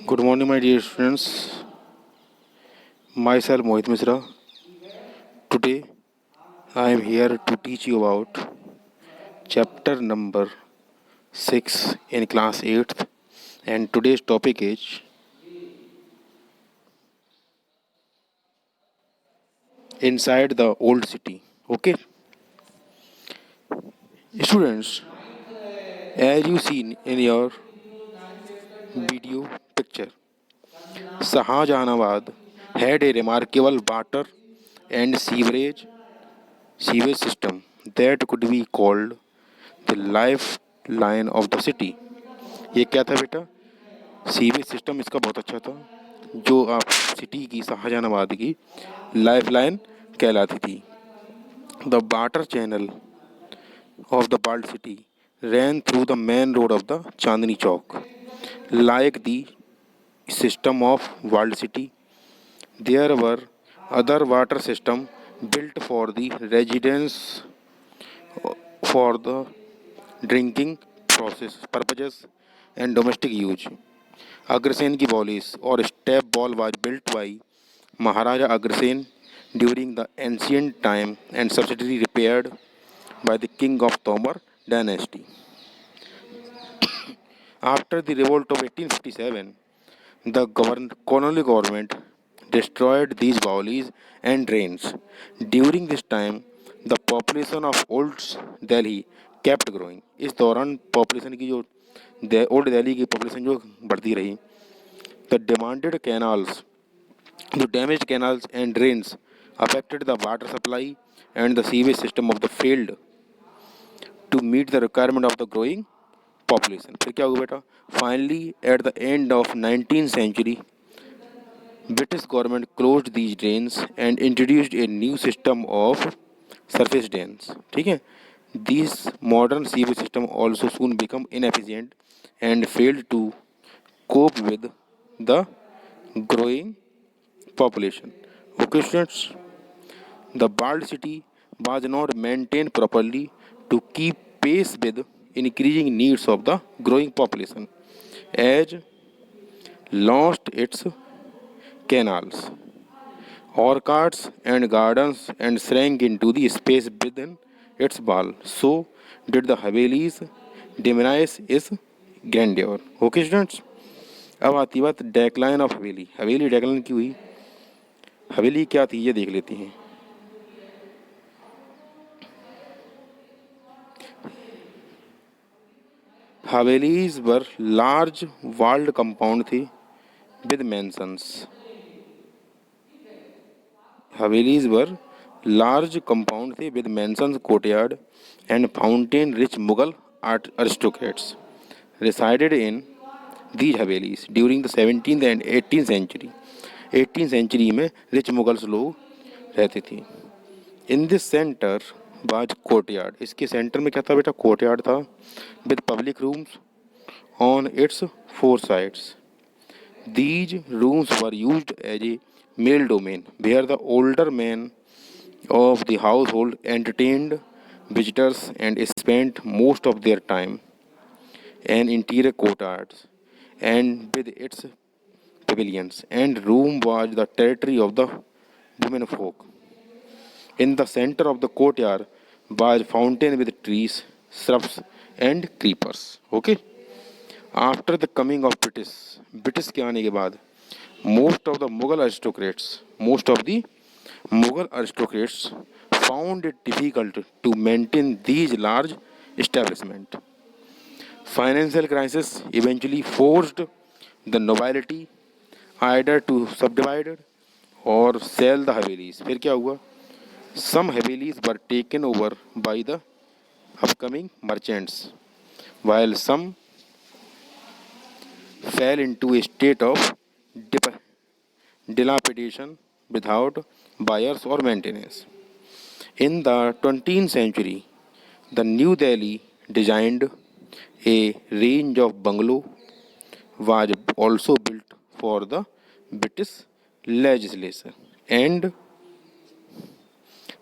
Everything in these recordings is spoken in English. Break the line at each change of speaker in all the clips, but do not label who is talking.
Good morning, my dear students. Myself Mohit Misra. Today, I am here to teach you about chapter number 6 in class 8th, and today's topic is Inside the Old City. Okay, students, as you seen in your video picture, Shahjahanabad had a remarkable water and sewage system that could be called the lifeline of the city. ये क्या था बेटा? Sewage system इसका बहुत अच्छा था, जो आप सिटी की शाहजहानाबाद की लाइफलाइन कहलाती थी. The water channel of the world city ran through the main road of the Chandni Chowk. Like the system of world city, there were other water system built for the residents for the drinking process purposes and domestic use. Agrasen ki Wallis or step wall was built by Maharaja Agrasen during the ancient time and subsequently repaired by the king of Tomar dynasty. After the revolt of 1857, the colonial government destroyed these valleys and drains. During this time, the population of Old Delhi kept growing. इस दौरान population की जो old Delhi की population जो बढ़ती रही. The demanded canals, the damaged canals and drains affected the water supply and the sewage system of the field to meet the requirement of the growing population. फिर क्या हुआ बेटा? Finally, at the end of 19th century, British government closed these drains and introduced a new system of surface drains. ठीक है? These modern sewage system also soon become inefficient and failed to cope with the growing population. Okay, students, the walled city was not maintained properly to keep pace with increasing needs of the growing population, as lost its canals, orchards, and gardens and shrank into the space within its wall. So did the Havelis diminish its grandeur. Okay, students? अब आती बात decline of Haveli. Haveli decline क्यों हुई? हवेली क्या थी ये देख लेते हैं. हवेलीज वर लार्ज walled कंपाउंड थे with mansions. Havelis were large compound थे with mansions, courtyard and fountain. Rich Mughal aristocrats resided in these havelis during the 17th and 18th century. 18th century में रिच मुगल्स लोग रहते थे. In this centre was courtyard. इसके centre में क्या था बेटा? कोर्टयार्ड था with public rooms on its four sides. These rooms were used as a male domain, where the older men of the household entertained visitors and spent most of their time in interior courtyards and with its pavilions. And room was the territory of the women folk. In the center of the courtyard was fountain with trees, shrubs, and creepers. Okay. After the coming of British के आने के बाद most of the Mughal aristocrats found it difficult to maintain these large establishments. Financial crisis eventually forced the nobility either to subdivide or sell the Havelis. फिर क्या हुआ? Some Havelis were taken over by the upcoming merchants, while some fell into a state of dilapidation without buyers or maintenance. In the 20th century, the New Delhi designed a range of bungalow was also built for the British legislature and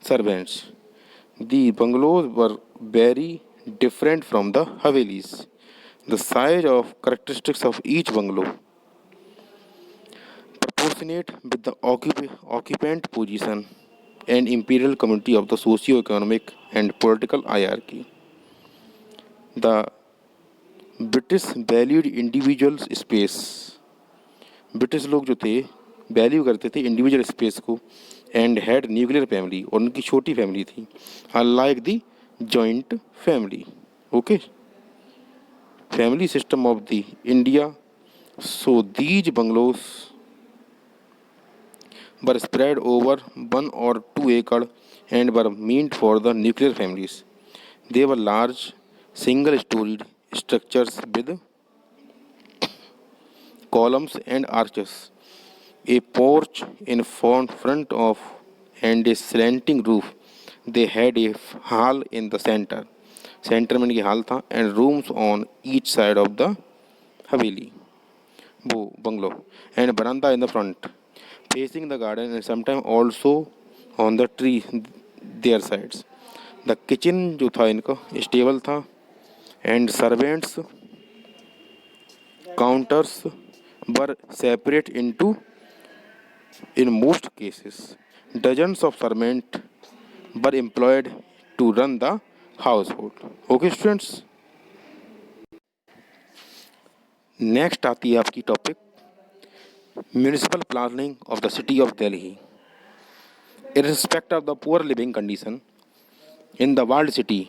servants. The bungalows were very different from the Havelis. The size of characteristics of each bungalow proportionate with the occupant position and imperial community of the socio-economic and political hierarchy. The British valued individual space. British लोग जो the value करते थे individual space को and had nuclear family और उनकी छोटी family थी unlike the joint family. Okay family system of the India. So these bungalows were spread over 1 or 2 acre and were meant for the nuclear families. They were large single storied structures with columns and arches, a porch in front of and a slanting roof. They had a hall in the center. Centre में इनकी hall था and rooms on each side of the हवेली वो bungalow and बरामदा in the front facing the garden and sometime also on the tree there sides. The kitchen जो था इनका stable था and servants counters were separate into in most cases. Dozens of servants were employed to run the household. Okay students. Next आती है आपकी topic municipal planning of the city of Delhi. In respect of the poor living condition in the world city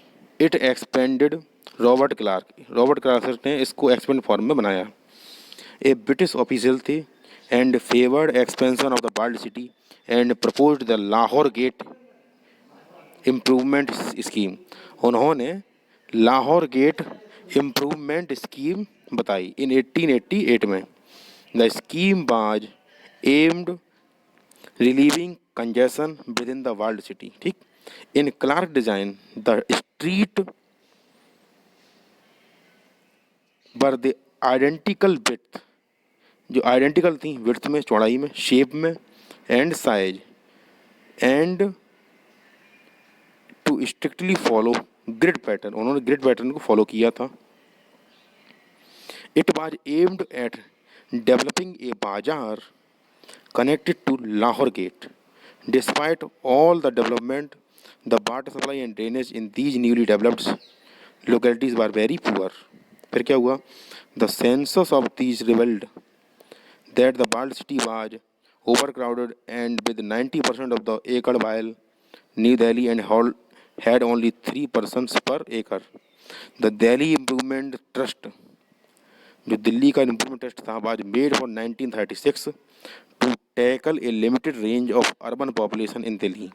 it expanded. Robert Clark ने इसको expand form में बनाया. A British official थे and favored expansion of the world city and proposed the Lahore Gate improvement scheme. उन्होंने Lahore gate improvement scheme बताई in 1888 में. The scheme was aimed relieving congestion within the world city. ठीक in Clark design the street were the identical width जो identical थी width में चौड़ाई में shape में and size and to strictly follow grid pattern. उन्होंने grid pattern को follow किया था. It was aimed at developing a bazaar connected to Lahore gate. Despite all the development the water supply and drainage in these newly developed localities were very poor. फिर क्या हुआ the census of these revelled that the world city was overcrowded and with 90% of the acre while New Delhi and had only 3 persons per acre. The Delhi Improvement Trust जो दिल्ली का improvement trust था was made for 1936 to tackle a limited range of urban population in Delhi.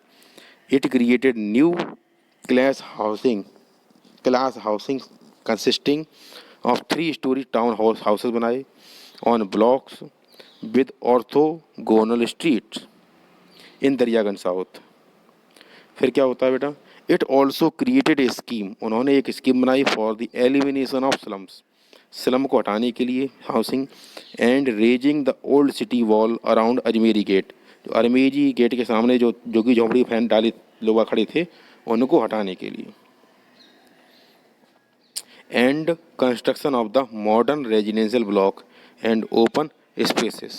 It created new class housing consisting of 3-story town houses बनाए on blocks with orthogonal streets in Daryaganj south. फिर क्या होता है बेटा it also created a scheme. उन्होंने एक scheme बनाई for the elimination of slums. Slum को हटाने के लिए housing and raising the old city wall around Ajmeri gate. जो अजमेरी गेट के सामने जो कि झोंपड़ी फैन डाले लोग खड़े थे उनको हटाने के लिए. And construction of the modern residential block and open spaces.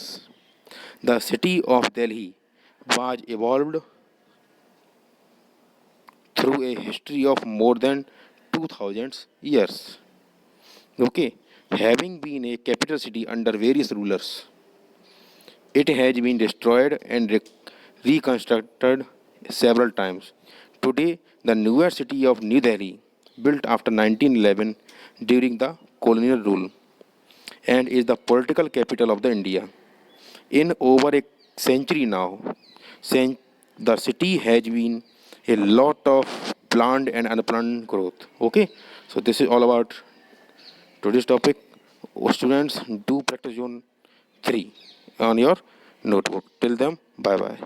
The city of Delhi was evolved through a history of more than 2000 years. Okay, having been a capital city under various rulers, it has been destroyed and reconstructed several times. Today, the newer city of New Delhi, built after 1911 during the colonial rule, and is the political capital of the India. In over a century now, the city has been a lot of planned and unplanned growth. Okay, so this is all about today's topic. Students, do practice zone 3 on your notebook. Till then, bye bye.